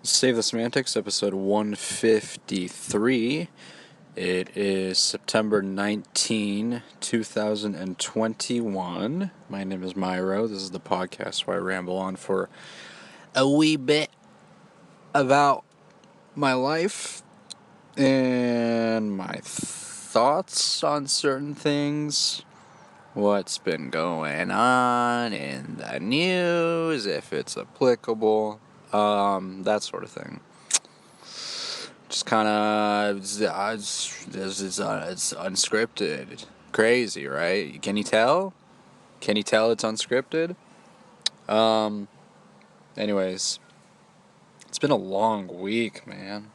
Save the Semantics, episode 153. It is September 19, 2021. My name is Myro. This is the podcast where I ramble on for a wee bit about my life and my thoughts on certain things. What's been going on in the news, if it's applicable, that sort of thing. Just kind of, it's unscripted. Crazy, right? Can you tell? Can you tell it's unscripted? Anyways, it's been a long week, man.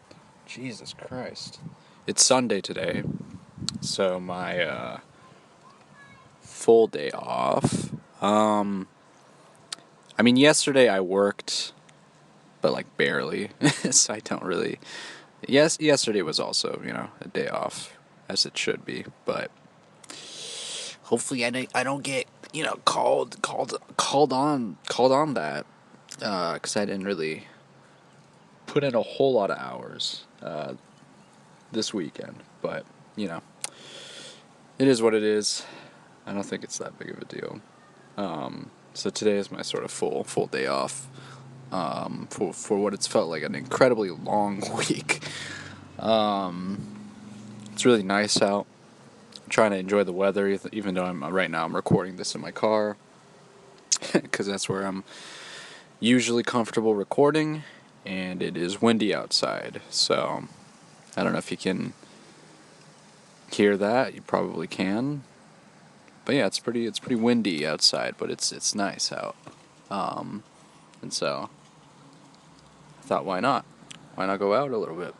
Jesus Christ. It's Sunday today, so my full day off. Yesterday I worked, but like barely, so I don't really. Yes, yesterday was also, a day off, as it should be, but hopefully I don't get, called on that, because I didn't really put in a whole lot of hours, this weekend, but, it is what it is. I don't think it's that big of a deal. So today is my sort of full day off. For what it's felt like an incredibly long week. It's really nice out. I'm trying to enjoy the weather, even though right now I'm recording this in my car, because that's where I'm usually comfortable recording, and it is windy outside. So I don't know if you can hear that. You probably can. But yeah, it's pretty windy outside, but it's nice out. And so I thought, why not? Why not go out a little bit?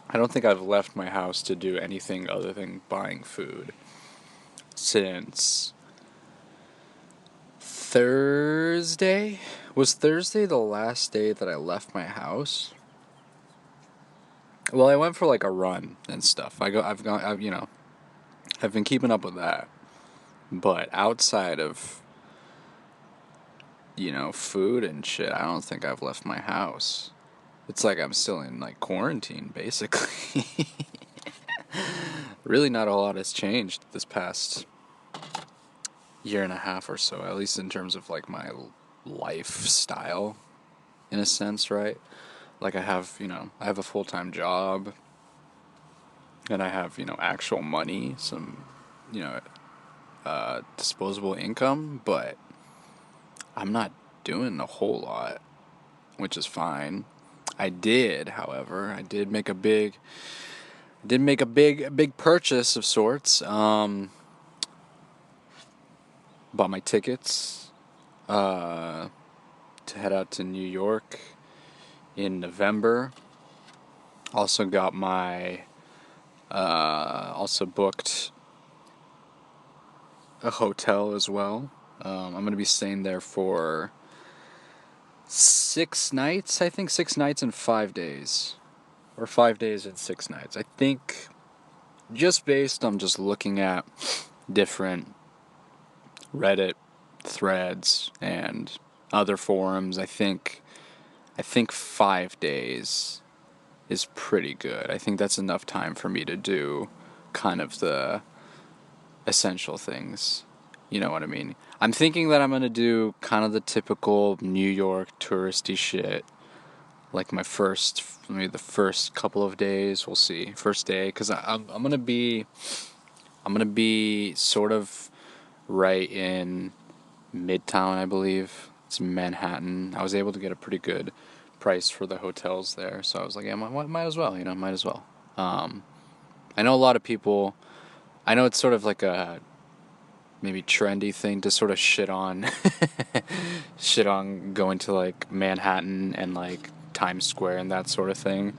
I don't think I've left my house to do anything other than buying food since Thursday. Was Thursday the last day that I left my house? Well, I went for like a run and stuff. I've been keeping up with that. But outside of, food and shit, I don't think I've left my house. It's like I'm still in, like, quarantine, basically. Really not a lot has changed this past year and a half or so, at least in terms of, like, my lifestyle, in a sense, right? Like, I have a full-time job, and I have, actual money, some, disposable income, but I'm not doing a whole lot, which is fine. However, I did make a big purchase of sorts. Bought my tickets to head out to New York in November. Also got also booked a hotel as well. I'm going to be staying there for 6 nights, I think 6 nights and 5 days. Or 5 days and 6 nights. I think, just based on just looking at different Reddit threads and other forums, I think 5 days is pretty good. I think that's enough time for me to do kind of the essential things. You know what I mean? I'm thinking that I'm going to do kind of the typical New York touristy shit. Like the first couple of days, we'll see. First day, because I'm gonna be sort of right in Midtown, I believe. It's Manhattan. I was able to get a pretty good price for the hotels there, so I was like, yeah, might as well, might as well. I know a lot of people. I know it's sort of like a maybe trendy thing to sort of shit on going to like Manhattan and like Times Square and that sort of thing.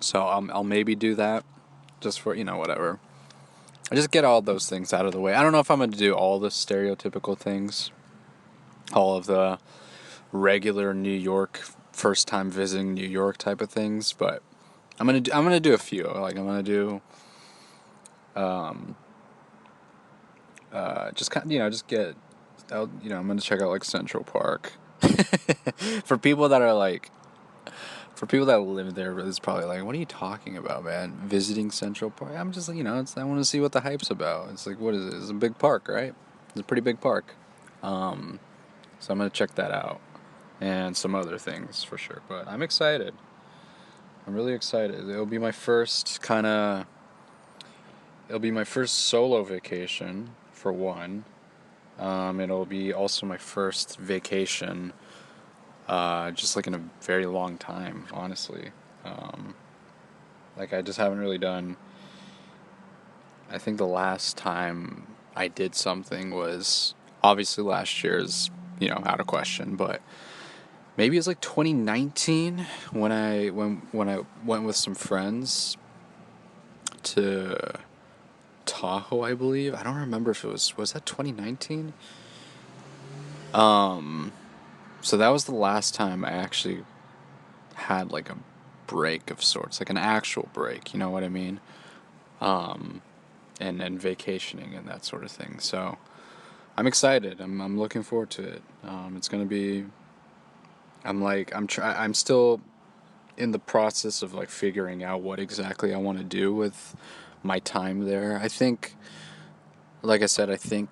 So I'll maybe do that just for, whatever. I just get all those things out of the way. I don't know if I'm going to do all the stereotypical things, all of the regular New York, first time visiting New York type of things, but I'm going to do a few. Like I'm going to do just kind of, just get I'm gonna check out like Central Park. For people that are like, for people that live there, it's probably like, what are you talking about, man? Visiting Central Park? I'm just like, I want to see what the hype's about. It's like, what is it? It's a big park, right? It's a pretty big park. So I'm gonna check that out, and some other things for sure. But I'm excited. I'm really excited. It'll be my first solo vacation for one. It'll be also my first vacation, just like in a very long time, honestly. Like I just haven't really done. I think the last time I did something was obviously last year's, out of question, but maybe it was like 2019 when I went with some friends to Tahoe, I believe. I don't remember if it was that 2019? So that was the last time I actually had like a break of sorts, like an actual break, you know what I mean? And vacationing and that sort of thing. So I'm excited. I'm looking forward to it. It's gonna be. I'm still in the process of like figuring out what exactly I want to do with my time there. I think, like I said, I think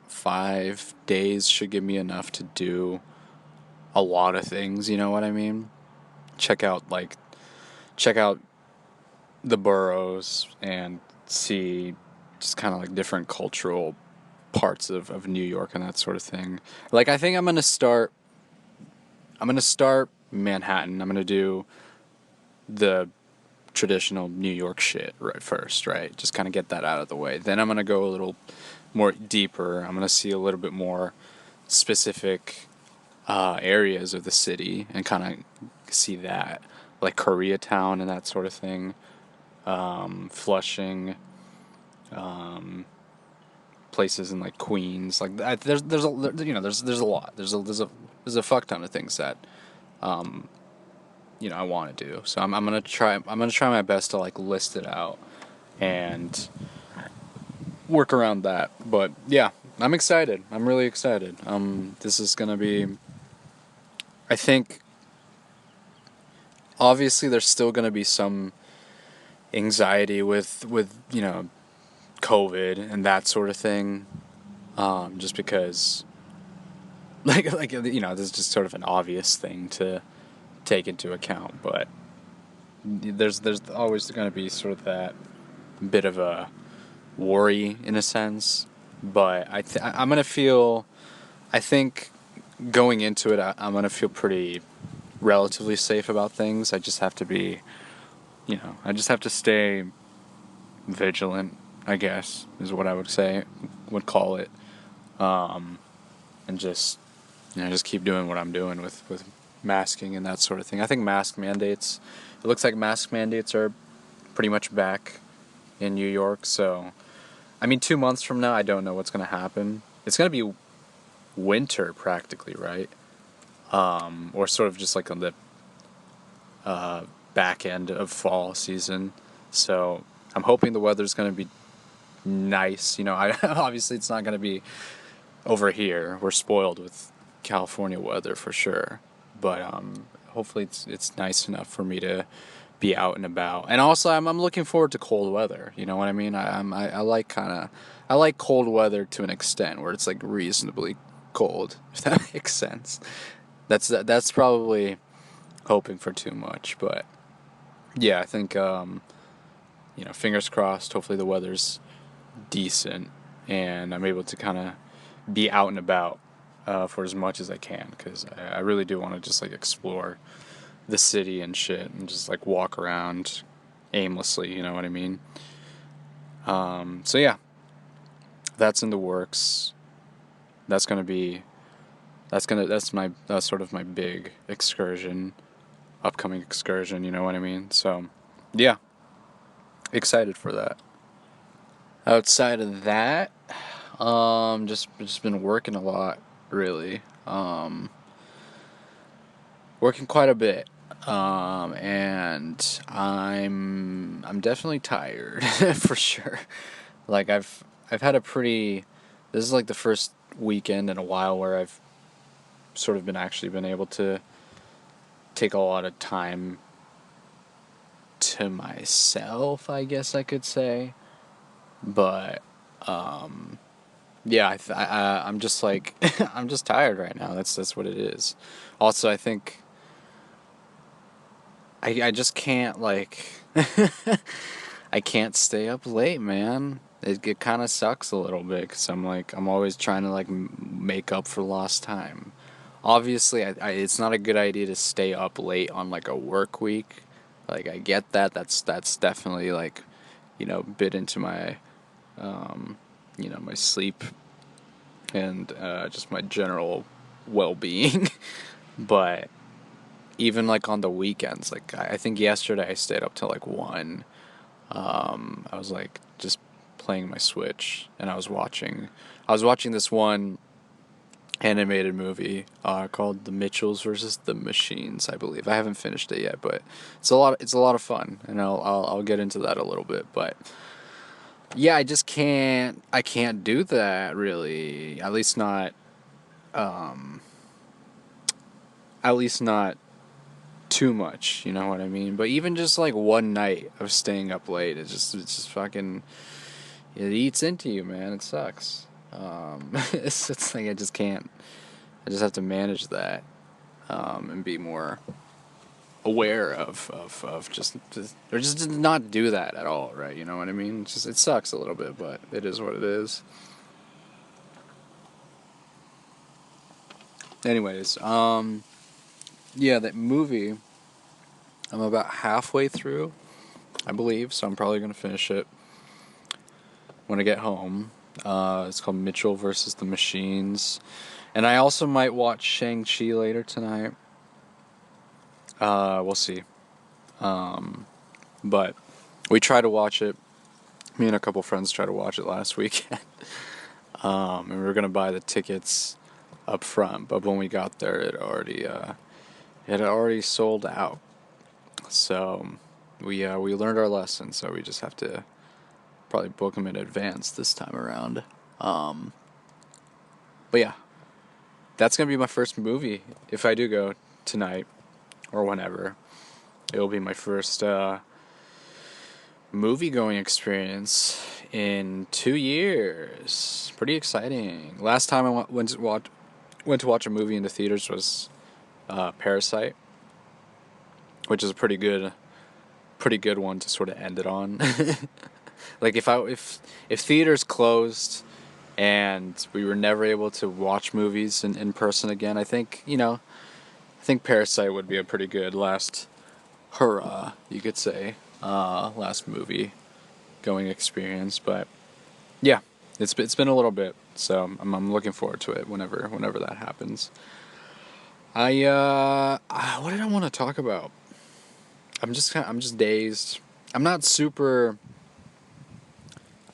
5 days should give me enough to do a lot of things. You know what I mean? Check out check out the boroughs and see just kind of like different cultural parts of New York and that sort of thing. Like I think I'm gonna start Manhattan. I'm gonna do the traditional New York shit right first, right? Just kind of get that out of the way. Then I'm gonna go a little more deeper. I'm gonna see a little bit more specific areas of the city and kind of see that, like Koreatown and that sort of thing. Flushing, places in like Queens, like that. There's a there's a lot. There's a fuck ton of things that I want to do. So I'm gonna try my best to like list it out and work around that. But yeah, I'm excited. I'm really excited. This is gonna be. I think obviously there's still gonna be some anxiety with COVID and that sort of thing. Just because this is just sort of an obvious thing to take into account, but there's always going to be sort of that bit of a worry in a sense. But I'm gonna feel. I think going into it, I'm gonna feel pretty relatively safe about things. I just have to be, I just have to stay vigilant, I guess, is what I would call it, and just keep doing what I'm doing with masking and that sort of thing. I think it looks like mask mandates are pretty much back in New York, so, 2 months from now, I don't know what's going to happen. It's going to be winter practically, right? Or sort of just like on the back end of fall season. So I'm hoping the weather's going to be nice. Obviously it's not going to be over here. We're spoiled with California weather for sure. But hopefully it's nice enough for me to be out and about. And also I'm looking forward to cold weather. You know what I mean? I like cold weather to an extent where it's like reasonably cold, if that makes sense. That's probably hoping for too much, but yeah, I think fingers crossed. Hopefully the weather's decent and I'm able to kind of be out and about for as much as I can, because I really do want to just like explore the city and shit and just like walk around aimlessly. You know what I mean? So yeah, that's in the works. That's sort of my big upcoming excursion, you know what I mean? So, yeah, excited for that. Outside of that, just been working a lot, really. Working quite a bit. And I'm definitely tired for sure. Like I've had a pretty. This is like the first weekend in a while where I've sort of been able to take a lot of time to myself, I guess I could say. But yeah, I'm just like I'm just tired right now. That's what it is. Also, I think I just can't like I can't stay up late, man. It kind of sucks a little bit because I'm always trying to like make up for lost time. Obviously, it's not a good idea to stay up late on like a work week. Like I get that. That's definitely like, bit into my my sleep and just my general well-being. But even like on the weekends, like I think yesterday I stayed up till like 1. I was like just playing my Switch and I was watching this one animated movie called The Mitchells versus the Machines, I believe. I haven't finished it yet, but it's a lot of fun, and I'll get into that a little bit. But yeah, I can't do that really. At least not too much, you know what I mean? But even just like one night of staying up late, it's just fucking, it eats into you, man. It sucks. It's like I just can't. I just have to manage that, and be more aware of or just not do that at all, right? You know what I mean? It sucks a little bit, but it is what it is. Anyways, yeah, that movie, I'm about halfway through, I believe, so I'm probably gonna finish it when I get home. It's called Mitchell versus the Machines, and I also might watch Shang-Chi later tonight. We'll see. But we try to watch it. Me and a couple friends tried to watch it last weekend. And we were gonna buy the tickets up front, but when we got there, it had already sold out. So we learned our lesson. So we just have to probably book them in advance this time around. But yeah, that's gonna be my first movie if I do go tonight or whenever. It'll be my first movie going experience in 2 years. Pretty exciting. Last time I went to watch a movie in the theaters was Parasite, which is a pretty good one to sort of end it on. Like if theaters closed and we were never able to watch movies in person again, I think Parasite would be a pretty good last hurrah, you could say, last movie going experience. But yeah, it's been a little bit, so I'm looking forward to it whenever that happens. What did I want to talk about? I'm just dazed. I'm not super.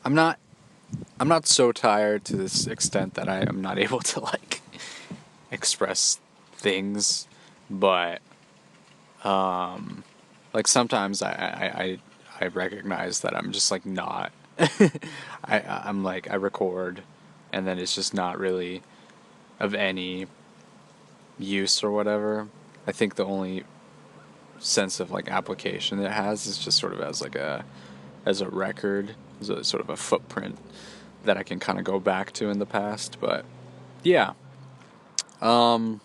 I'm not. I'm not so tired to this extent that I am not able to like express things, but like sometimes I recognize that I'm just like not. I'm like I record, and then it's just not really of any use or whatever. I think the only sense of like application it has is just sort of as a record, as a sort of a footprint that I can kind of go back to in the past. But yeah, um,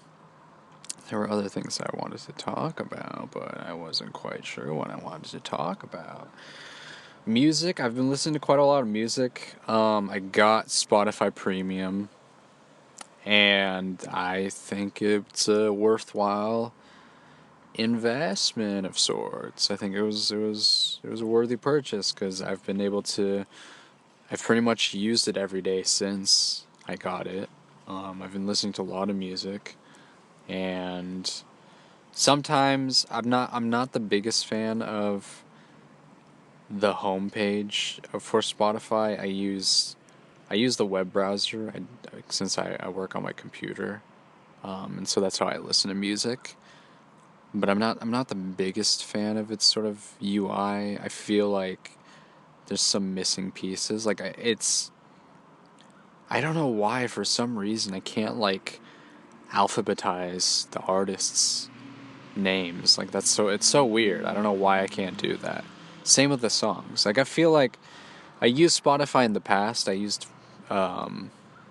there were other things I wanted to talk about, but I wasn't quite sure what I wanted to talk about. Music. I've been listening to quite a lot of music. I got Spotify Premium, and I think it's a worthwhile investment of sorts. I think it was a worthy purchase because I've pretty much used it every day since I got it. I've been listening to a lot of music, and sometimes I'm not the biggest fan of the homepage for Spotify. I use the web browser since I work on my computer, and so that's how I listen to music. But I'm not the biggest fan of its sort of UI. I feel like there's some missing pieces. Like I don't know why, for some reason, I can't, like, alphabetize the artists' names. Like, it's so weird. I don't know why I can't do that. Same with the songs. Like, I feel like I used Spotify in the past. I used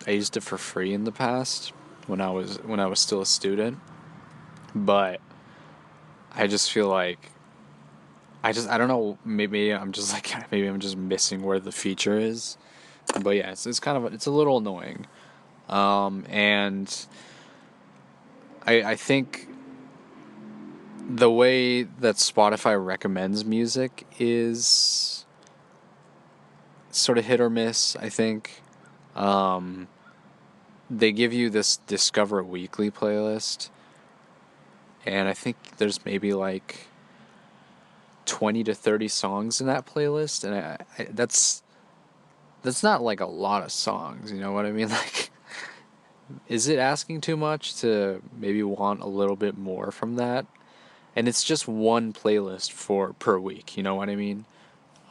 it for free in the past when I was still a student. But I just feel like I don't know, maybe I'm just like maybe I'm just missing where the feature is. But yeah, it's kind of it's a little annoying. And I think the way that Spotify recommends music is sort of hit or miss, I think. Um, they give you this Discover Weekly playlist, and I think there's maybe like 20 to 30 songs in that playlist, and that's not like a lot of songs, you know what I mean? Like, is it asking too much to maybe want a little bit more from that? And it's just one playlist for per week, you know what I mean?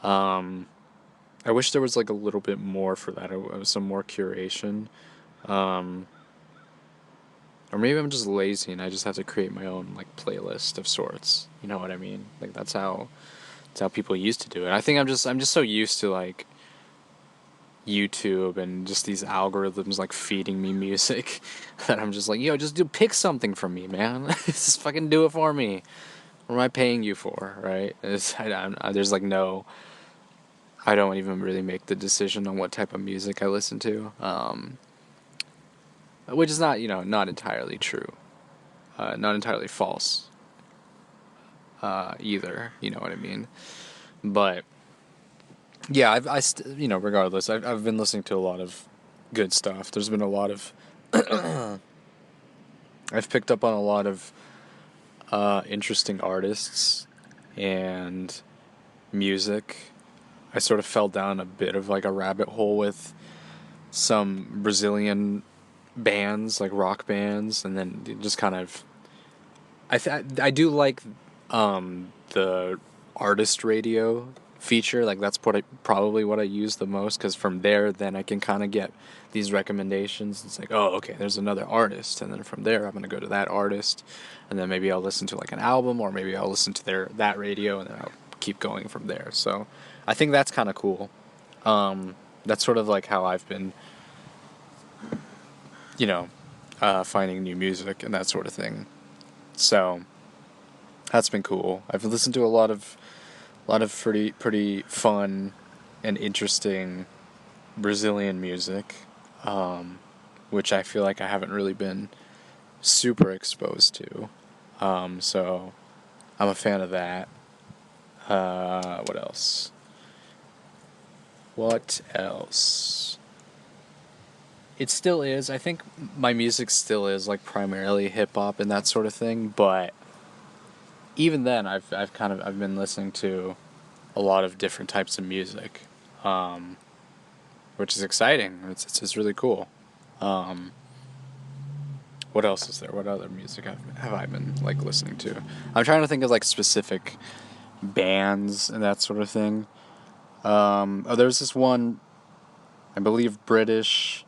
Um, I wish there was like a little bit more for that, some more curation. Um, or maybe I'm just lazy and I just have to create my own like playlist of sorts. You know what I mean? Like that's how people used to do it. I think I'm just so used to like YouTube and just these algorithms like feeding me music that I'm just like, yo, just pick something from me, man. Just fucking do it for me. What am I paying you for, right? There's like no, I don't even really make the decision on what type of music I listen to, which is not, not entirely true, not entirely false, either. You know what I mean? But yeah, regardless, I've been listening to a lot of good stuff. There's been a lot of, I've picked up on a lot of interesting artists and music. I sort of fell down a bit of like a rabbit hole with some Brazilian bands, like rock bands, and then just kind of. I do like the artist radio feature. Like that's probably what I use the most, because from there then I can kind of get these recommendations. It's like, oh, okay, there's another artist, and then from there I'm gonna go to that artist, and then maybe I'll listen to like an album, or maybe I'll listen to that radio, and then I'll keep going from there. So I think that's kind of cool. That's sort of like how I've been, you know, finding new music and that sort of thing. So that's been cool. I've listened to a lot of pretty fun and interesting Brazilian music, which I feel like I haven't really been super exposed to. So I'm a fan of that. What else? What else? It still is. I think my music still is like primarily hip hop and that sort of thing, but even then I've been listening to a lot of different types of music, which is exciting. It's really cool. What else is there? What other music have I been like listening to? I'm trying to think of like specific bands and that sort of thing. There's this one, I believe, British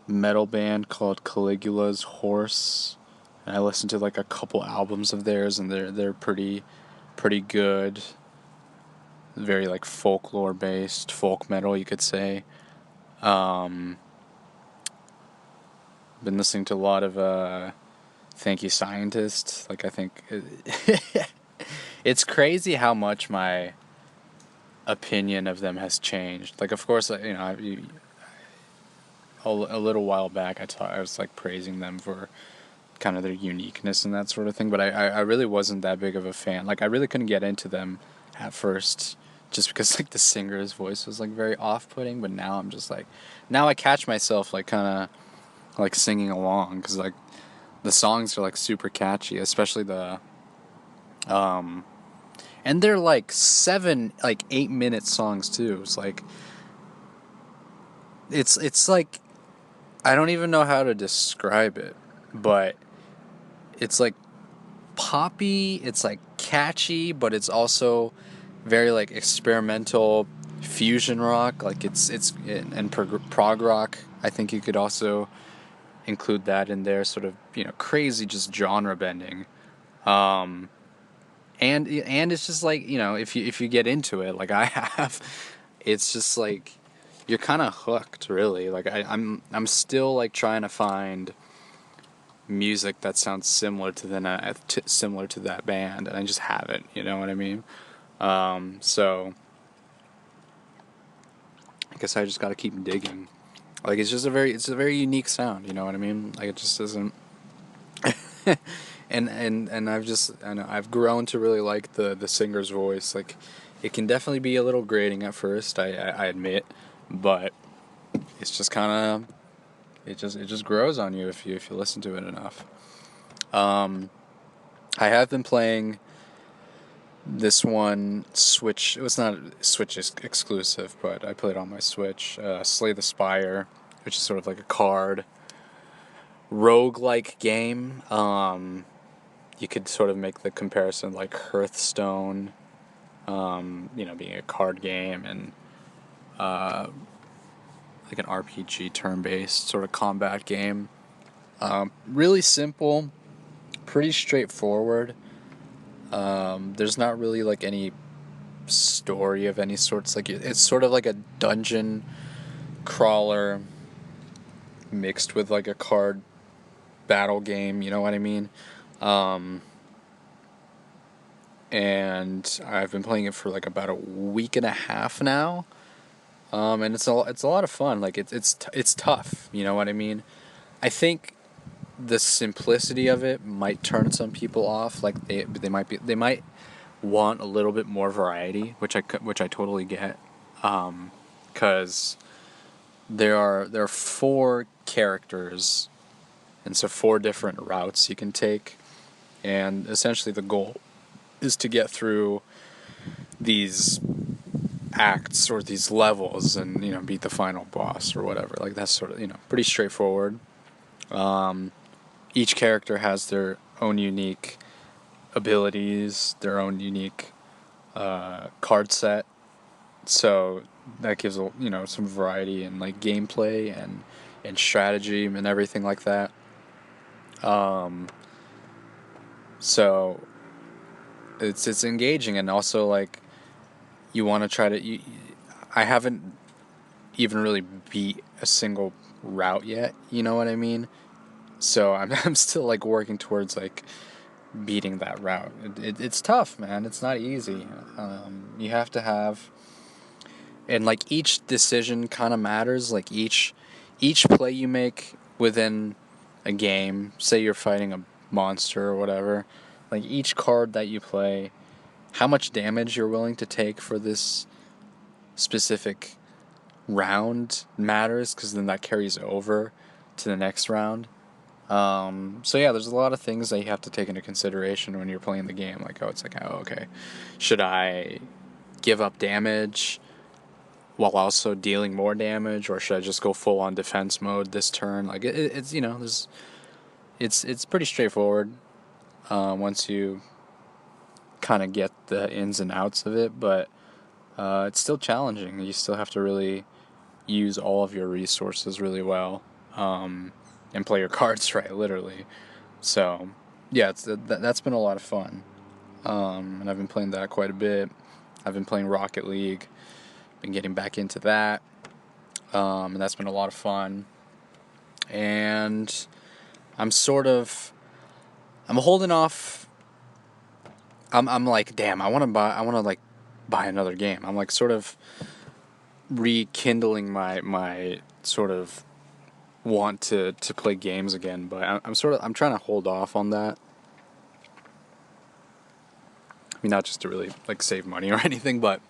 metal band called Caligula's Horse, and I listened to like a couple albums of theirs, and they're pretty good. Very like folklore based, folk metal, you could say. Been listening to a lot of Thank You Scientist. Like I think it's crazy how much my opinion of them has changed. Like of course, a little while back I was like praising them for kind of their uniqueness and that sort of thing, but I really wasn't that big of a fan. Like I really couldn't get into them at first, just because like the singer's voice was like very off-putting. But now I'm just like, now I catch myself like kind of like singing along, because like the songs are like super catchy, especially and they're like 8 minute songs too. It's like it's like, I don't even know how to describe it, but it's like poppy, it's like catchy, but it's also very like experimental fusion rock. Like it's and prog rock I think you could also include that in there, sort of, crazy just genre bending. Um, and it's just like, if you get into it, like I have, it's just like you're kind of hooked, really. Like I'm still like trying to find music that sounds similar to that band, and I just haven't. You know what I mean? So I guess I just got to keep digging. Like it's a very unique sound. You know what I mean? Like it just doesn't. and I've grown to really like the singer's voice. Like it can definitely be a little grating at first, I admit, but it's just kind of it just grows on you if you listen to it enough. I have been playing this one Switch. It was not Switch exclusive, but I played on my Switch. Slay the Spire, which is sort of like a card roguelike game. You could sort of make the comparison like Hearthstone, being a card game, and like an RPG turn-based sort of combat game. Really simple, pretty straightforward. There's not really like any story of any sorts. Like it's sort of like a dungeon crawler mixed with like a card battle game. You know what I mean? And I've been playing it for like about a week and a half now. And it's a lot of fun. Like it's tough. You know what I mean? I think the simplicity of it might turn some people off. Like they might want a little bit more variety, which I totally get. Because there are 4 characters, and so 4 different routes you can take, and essentially the goal is to get through these acts or these levels and beat the final boss or whatever. Like that's sort of pretty straightforward. Each character has their own unique abilities, their own unique card set, so that gives some variety in like gameplay and strategy and everything like that. So it's engaging, and also like you want to try to. I haven't even really beat a single route yet. You know what I mean? So I'm still like working towards like beating that route. It's tough, man. It's not easy. You have to have, and like each decision kind of matters. Like each play you make within a game, say you're fighting a monster or whatever, like each card that you play, how much damage you're willing to take for this specific round matters, because then that carries over to the next round. So yeah, there's a lot of things that you have to take into consideration when you're playing the game. Like, okay, should I give up damage while also dealing more damage, or should I just go full on defense mode this turn? Like it's it's pretty straightforward once you kind of get the ins and outs of it, but it's still challenging. You still have to really use all of your resources really well, and play your cards right, literally. So yeah, that's been a lot of fun, and I've been playing that quite a bit. I've been playing Rocket League, been getting back into that, and that's been a lot of fun. And I'm holding off. I'm like, damn, I want to like buy another game. I'm like sort of rekindling my sort of want to play games again, but I'm trying to hold off on that. I mean, not just to really like save money or anything, but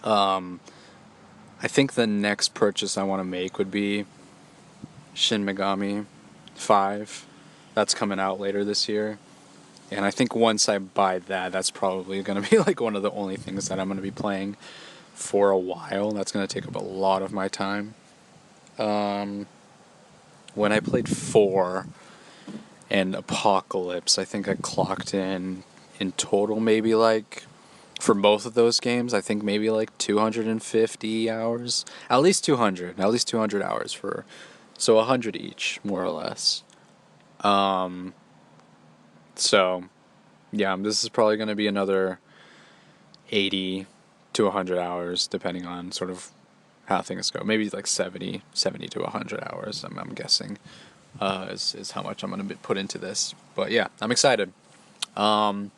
I think the next purchase I want to make would be Shin Megami 5. That's coming out later this year. And I think once I buy that, that's probably going to be like one of the only things that I'm going to be playing for a while. That's going to take up a lot of my time. When I played 4 and Apocalypse, I think I clocked in total maybe like for both of those games, I think maybe like 250 hours. At least 200 hours for, so 100 each, more or less. So, yeah, this is probably going to be another 80 to 100 hours, depending on sort of how things go. Maybe like 70 to 100 hours, I'm guessing, is how much I'm going to put into this. But yeah, I'm excited. And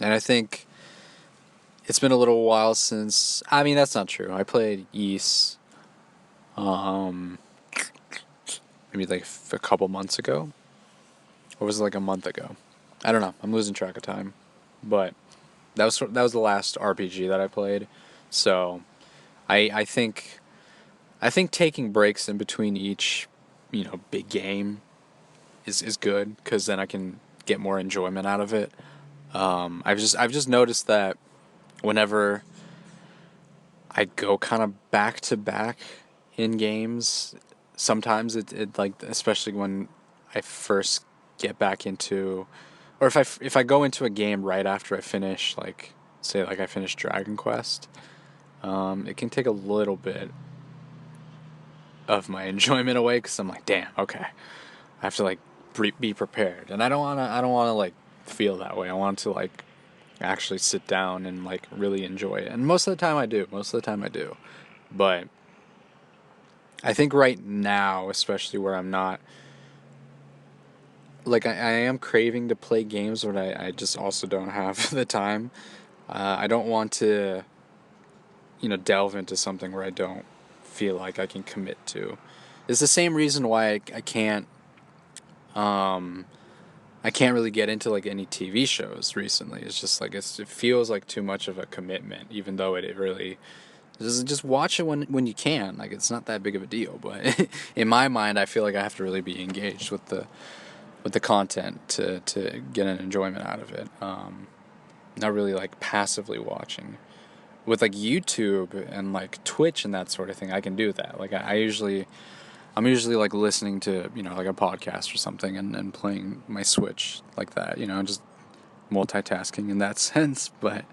I think it's been a little while since, I mean, that's not true. I played Ys, maybe like a couple months ago. Or was it like a month ago? I don't know. I'm losing track of time. But that was the last RPG that I played. So I think taking breaks in between each, big game is good, because then I can get more enjoyment out of it. I've just noticed that whenever I go kind of back to back in games, sometimes it like, especially when I first get back into, or if I go into a game right after I finish, like, say like I finished Dragon Quest, it can take a little bit of my enjoyment away, because I'm like, damn, okay, I have to like be prepared, and I don't wanna like feel that way. I want to like actually sit down and like really enjoy it, and most of the time I do. But I think right now, especially where I'm not, like, I am craving to play games, but I just also don't have the time. I don't want to, delve into something where I don't feel like I can commit to. It's the same reason why I can't really get into like any TV shows recently. It's just like, it feels like too much of a commitment, even though it really just watch it when you can. Like, it's not that big of a deal, but in my mind, I feel like I have to really be engaged with the content to get an enjoyment out of it. Not really like passively watching. With like YouTube and like Twitch and that sort of thing, I can do that. Like, I'm usually like listening to, like a podcast or something, and playing my Switch like that, just multitasking in that sense. But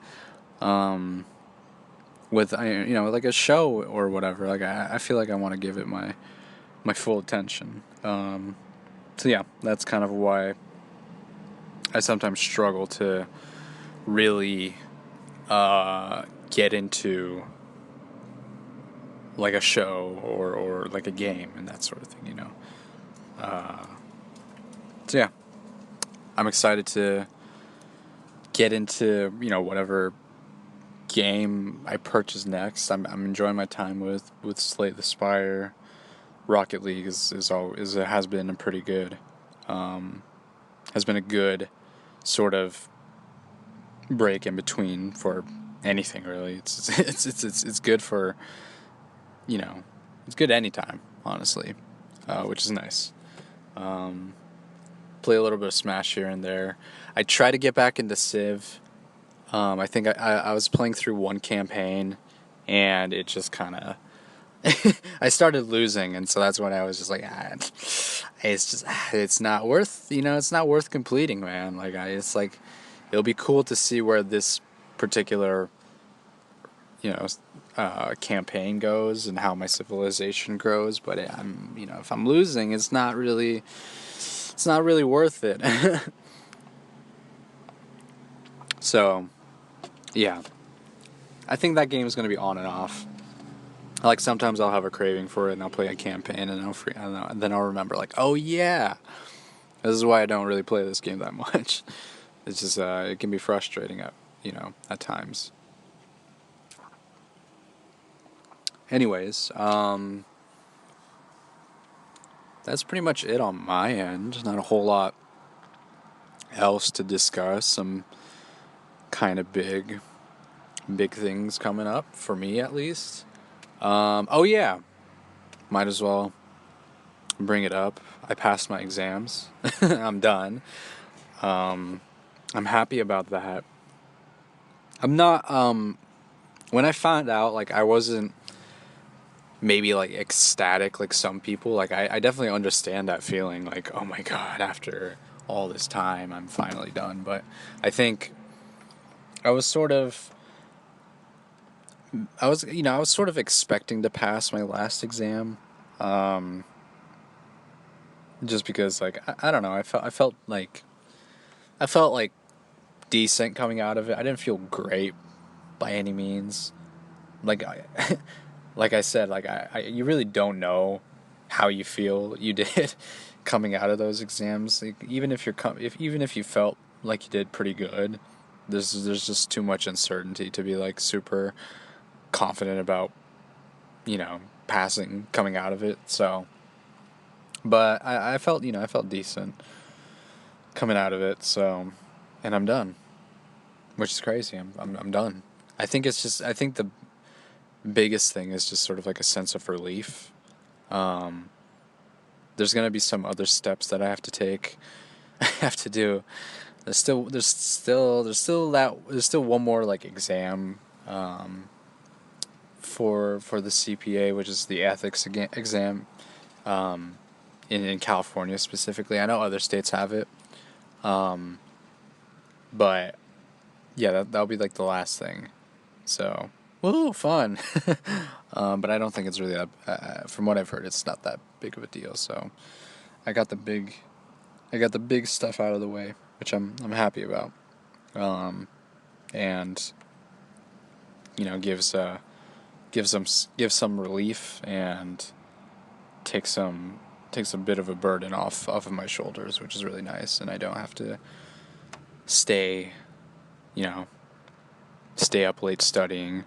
with, like a show or whatever, like I feel like I want to give it my full attention. So yeah, that's kind of why I sometimes struggle to really get into like a show or like a game and that sort of thing, So yeah, I'm excited to get into, whatever game I purchase next. I'm enjoying my time with Slay the Spire. Rocket League has been a pretty good, has been a good sort of break in between for anything really. It's good for, it's good anytime, honestly, which is nice. Play a little bit of Smash here and there. I try to get back into Civ. I think I was playing through one campaign, and it just kind of I started losing, and so that's when I was just like, it's not worth, it's not worth completing, man. Like, it's like, it'll be cool to see where this particular, campaign goes and how my civilization grows. But if I'm losing, it's not really worth it. So, yeah, I think that game is going to be on and off. Like, sometimes I'll have a craving for it, and I'll play a campaign, and then I'll remember, like, oh yeah, this is why I don't really play this game that much. It's just, it can be frustrating at times. Anyways, that's pretty much it on my end. Not a whole lot else to discuss. Some kind of big things coming up, for me at least. Oh yeah, might as well bring it up. I passed my exams. I'm done. I'm happy about that. I'm not, when I found out, like, I wasn't maybe like ecstatic like some people. Like, I definitely understand that feeling, like, oh my god, after all this time I'm finally done. But I think I was sort of, I was, I was sort of expecting to pass my last exam, um, just because, like, I don't know, I felt like decent coming out of it. I didn't feel great by any means. Like, like I said, like you really don't know how you feel you did coming out of those exams. Like, even if you felt like you did pretty good, there's just too much uncertainty to be like super confident about, passing coming out of it. So, but I felt, I felt decent coming out of it. So, and I'm done, which is crazy. I'm done. I think the biggest thing is just sort of like a sense of relief. Um, there's gonna be some other steps that I have to take. I have to do. There's still one more like exam, for the CPA, which is the ethics exam, um, in California specifically. I know other states have it, um, but yeah, that'll be like the last thing. So, woo, fun. But I don't think it's really that. From what I've heard, it's not that big of a deal. So, I got the big, I got the big stuff out of the way, which I'm happy about. And gives gives some relief and takes a bit of a burden off of my shoulders, which is really nice, and I don't have to stay, you know, stay up late studying.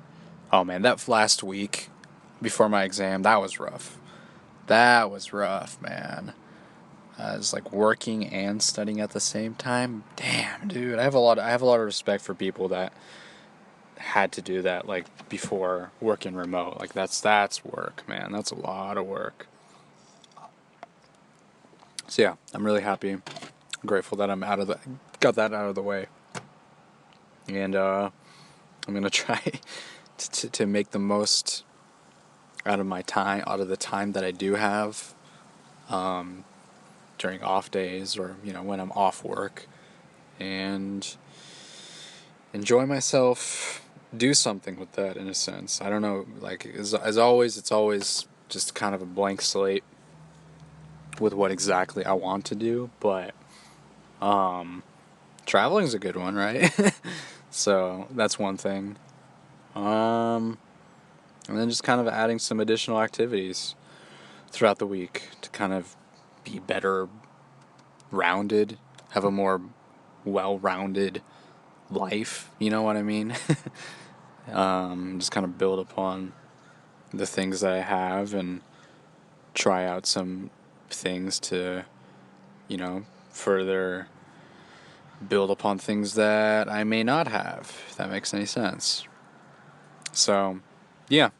Oh man, that last week before my exam, that was rough. That was rough, man. I was like working and studying at the same time. Damn, dude. I have a lot of respect for people that had to do that like before working remote. Like that's work, man. That's a lot of work. So yeah, I'm really happy. I'm grateful that got that out of the way. And I'm gonna try to make the most out of the time that I do have, during off days, or when I'm off work, and enjoy myself. Do something with that, in a sense. I don't know. Like as always, it's always just kind of a blank slate with what exactly I want to do, but traveling's a good one, right? So that's one thing. And then just kind of adding some additional activities throughout the week to kind of be better rounded, have a more well-rounded life, you know what I mean? Just kind of build upon the things that I have and try out some things to, further build upon things that I may not have, if that makes any sense. So, yeah,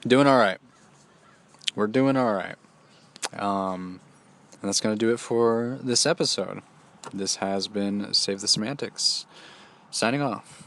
doing all right. We're doing all right. And that's going to do it for this episode. This has been Save the Semantics. Signing off.